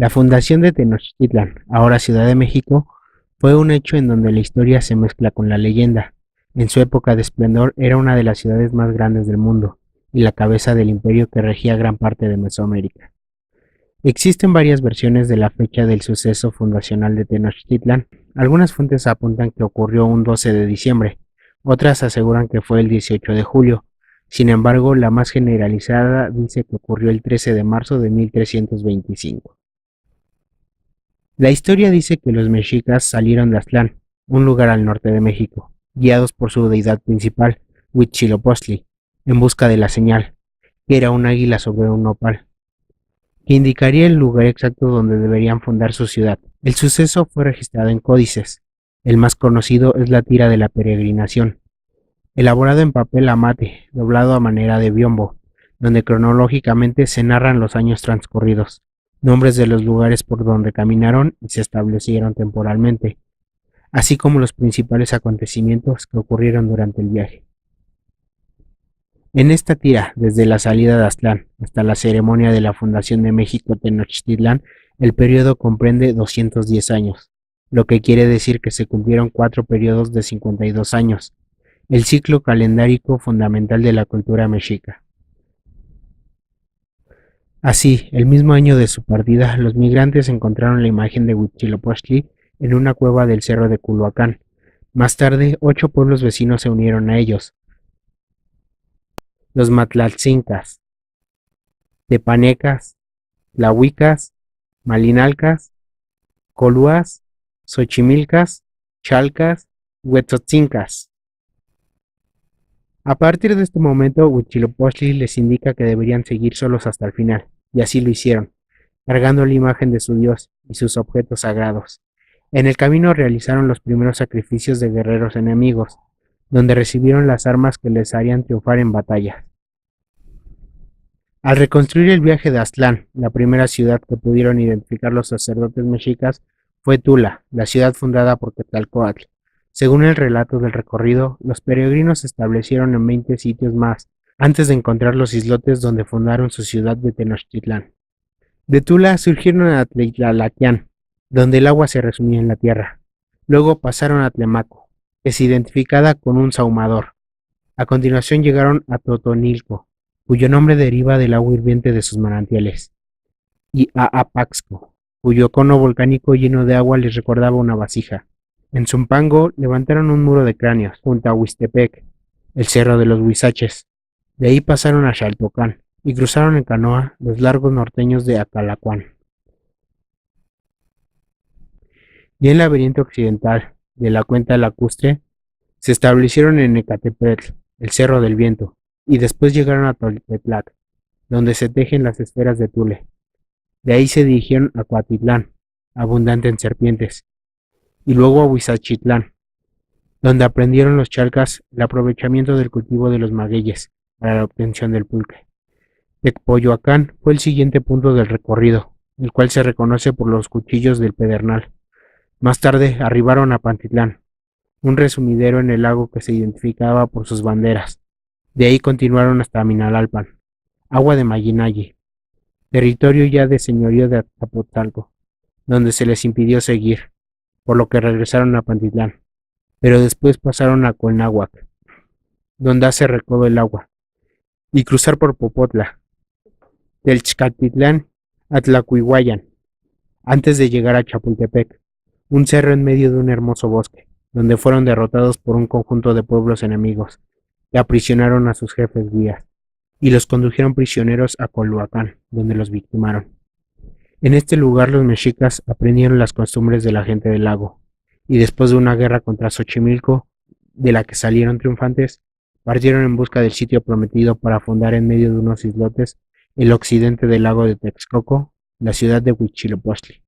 La fundación de Tenochtitlan, ahora Ciudad de México, fue un hecho en donde la historia se mezcla con la leyenda. En su época de esplendor era una de las ciudades más grandes del mundo y la cabeza del imperio que regía gran parte de Mesoamérica. Existen varias versiones de la fecha del suceso fundacional de Tenochtitlan. Algunas fuentes apuntan que ocurrió un 12 de diciembre, otras aseguran que fue el 18 de julio. Sin embargo, la más generalizada dice que ocurrió el 13 de marzo de 1325. La historia dice que los mexicas salieron de Aztlán, un lugar al norte de México, guiados por su deidad principal, Huitzilopochtli, en busca de la señal, que era un águila sobre un nopal, que indicaría el lugar exacto donde deberían fundar su ciudad. El suceso fue registrado en códices. El más conocido es la tira de la peregrinación, elaborado en papel amate, doblado a manera de biombo, donde cronológicamente se narran los años transcurridos, nombres de los lugares por donde caminaron y se establecieron temporalmente, así como los principales acontecimientos que ocurrieron durante el viaje. En esta tira, desde la salida de Aztlán hasta la ceremonia de la fundación de México Tenochtitlán, el periodo comprende 210 años, lo que quiere decir que se cumplieron 4 periodos de 52 años, el ciclo calendárico fundamental de la cultura mexica. Así, el mismo año de su partida, los migrantes encontraron la imagen de Huitzilopochtli en una cueva del cerro de Culhuacán. Más tarde, 8 pueblos vecinos se unieron a ellos: los Matlaltzincas, Tepanecas, Tlahuicas, Malinalcas, Coluas, Xochimilcas, Chalcas, Huetzotzincas. A partir de este momento, Huitzilopochtli les indica que deberían seguir solos hasta el final, y así lo hicieron, cargando la imagen de su dios y sus objetos sagrados. En el camino realizaron los primeros sacrificios de guerreros enemigos, donde recibieron las armas que les harían triunfar en batalla. Al reconstruir el viaje de Aztlán, la primera ciudad que pudieron identificar los sacerdotes mexicas fue Tula, la ciudad fundada por Quetzalcóatl. Según el relato del recorrido, los peregrinos se establecieron en 20 sitios más, antes de encontrar los islotes donde fundaron su ciudad de Tenochtitlán. De Tula surgieron a Tlaixtlalaquián, donde el agua se resumía en la tierra. Luego pasaron a Tlemaco, que es identificada con un sahumador. A continuación llegaron a Totonilco, cuyo nombre deriva del agua hirviente de sus manantiales, y a Apaxco, cuyo cono volcánico lleno de agua les recordaba una vasija. En Zumpango levantaron un muro de cráneos junto a Huixtepec, el cerro de los Huizaches. De ahí pasaron a Xaltocán y cruzaron en canoa los lagos norteños de Acalacuán. Y en la vertiente occidental de la cuenca lacustre se establecieron en Ecatepetl, el Cerro del Viento, y después llegaron a Toltepetlac, donde se tejen las esferas de Tule. De ahí se dirigieron a Cuatitlán, abundante en serpientes, y luego a Huizachitlán, donde aprendieron los chalcas el aprovechamiento del cultivo de los magueyes para la obtención del pulque. Tecpoyoacán fue el siguiente punto del recorrido, el cual se reconoce por los cuchillos del Pedernal. Más tarde arribaron a Pantitlán, un resumidero en el lago que se identificaba por sus banderas. De ahí continuaron hasta Minalalpan, agua de Mayinayi, territorio ya de señorío de Azcapotzalco, donde se les impidió seguir, por lo que regresaron a Pantitlán, pero después pasaron a Cuelnáhuac, donde hace recodo el agua, y cruzar por Popotla, Telchcatitlán a Tlacuihuayán, antes de llegar a Chapultepec, un cerro en medio de un hermoso bosque, donde fueron derrotados por un conjunto de pueblos enemigos, que aprisionaron a sus jefes guías, y los condujeron prisioneros a Culhuacán, donde los victimaron. En este lugar los mexicas aprendieron las costumbres de la gente del lago, y después de una guerra contra Xochimilco, de la que salieron triunfantes, partieron en busca del sitio prometido para fundar en medio de unos islotes el occidente del lago de Texcoco, la ciudad de Huitzilopochtli.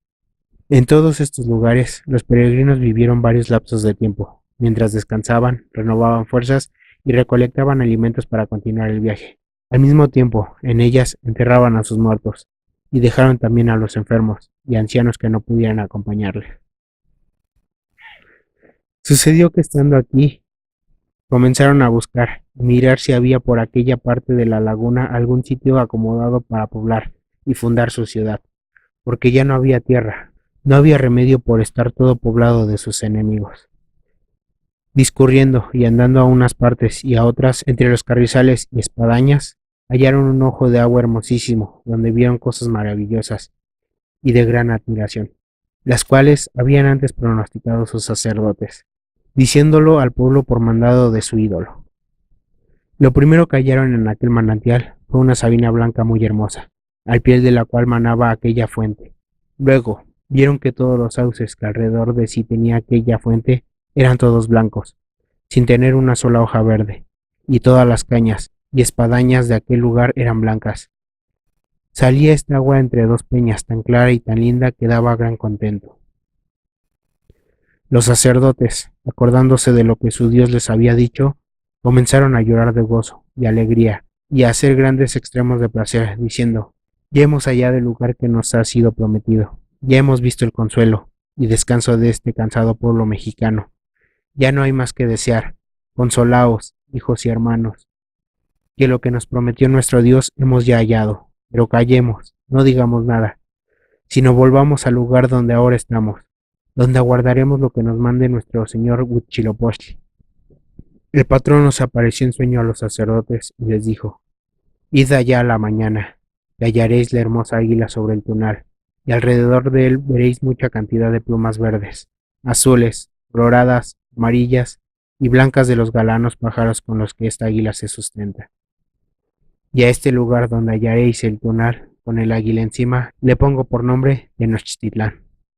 En todos estos lugares, los peregrinos vivieron varios lapsos de tiempo, mientras descansaban, renovaban fuerzas y recolectaban alimentos para continuar el viaje. Al mismo tiempo, en ellas enterraban a sus muertos, y dejaron también a los enfermos y ancianos que no pudieran acompañarles. Sucedió que estando aquí, comenzaron a buscar, a mirar si había por aquella parte de la laguna algún sitio acomodado para poblar y fundar su ciudad. porque ya no había tierra, no había remedio por estar todo poblado de sus enemigos. Discurriendo y andando a unas partes y a otras entre los carrizales y espadañas, hallaron un ojo de agua hermosísimo, donde vieron cosas maravillosas y de gran admiración, las cuales habían antes pronosticado sus sacerdotes, diciéndolo al pueblo por mandado de su ídolo. Lo primero que hallaron en aquel manantial fue una sabina blanca muy hermosa, al pie de la cual manaba aquella fuente. Luego vieron que todos los sauces que alrededor de sí tenía aquella fuente eran todos blancos, sin tener una sola hoja verde, y todas las cañas y espadañas de aquel lugar eran blancas. Salía esta agua entre dos peñas tan clara y tan linda que daba gran contento. Los sacerdotes, acordándose de lo que su Dios les había dicho, comenzaron a llorar de gozo y alegría y a hacer grandes extremos de placer, diciendo: ya hemos hallado el lugar que nos ha sido prometido, ya hemos visto el consuelo y descanso de este cansado pueblo mexicano. Ya no hay más que desear. Consolaos, hijos y hermanos, que lo que nos prometió nuestro Dios hemos ya hallado. Pero callemos, no digamos nada, sino volvamos al lugar donde ahora estamos, donde aguardaremos lo que nos mande nuestro señor Huitzilopochtli. El patrón nos apareció en sueño a los sacerdotes y les dijo: id allá a la mañana, y hallaréis la hermosa águila sobre el tunal, y alrededor de él veréis mucha cantidad de plumas verdes, azules, coloradas, amarillas y blancas de los galanos pájaros con los que esta águila se sustenta. Y a este lugar donde hallaréis el tunal con el águila encima, le pongo por nombre Tenochtitlán.